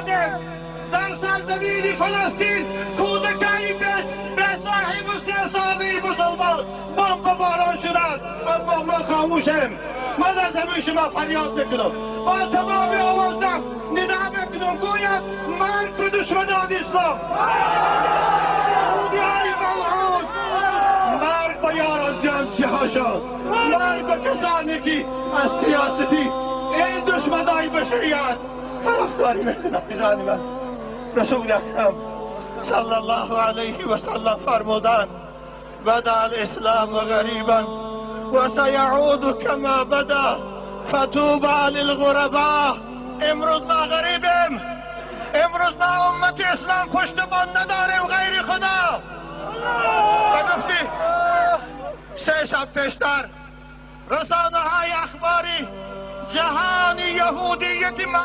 کردیم در سرزمین فلسطین کودتایی به صاحب 3 ساله مسلمان بمباران شدند و ما خاموشیم. من از همه شما فریاد میکنم با تمام آوازم ندا میکنم گوید مرگ به دشمنان اسلام، یهودیای ملعون، مرگ به یاران جمچی ها شد، مرگ به کسانی که از سیاستی این دشمنای بشریت طرفداری میکنند. میزانی من رسول اکرم صلی الله علیه و سلم فرمودند بدا الاسلام غریبا و سیعود کما بدا فتوبى للغرباء. امروز ما غریبیم، امروز ما امت اسلام پشتبان نداریم غیر خدا. و گفتی 3 شب پیشتر رسانه های اخباری جهانی یهودیت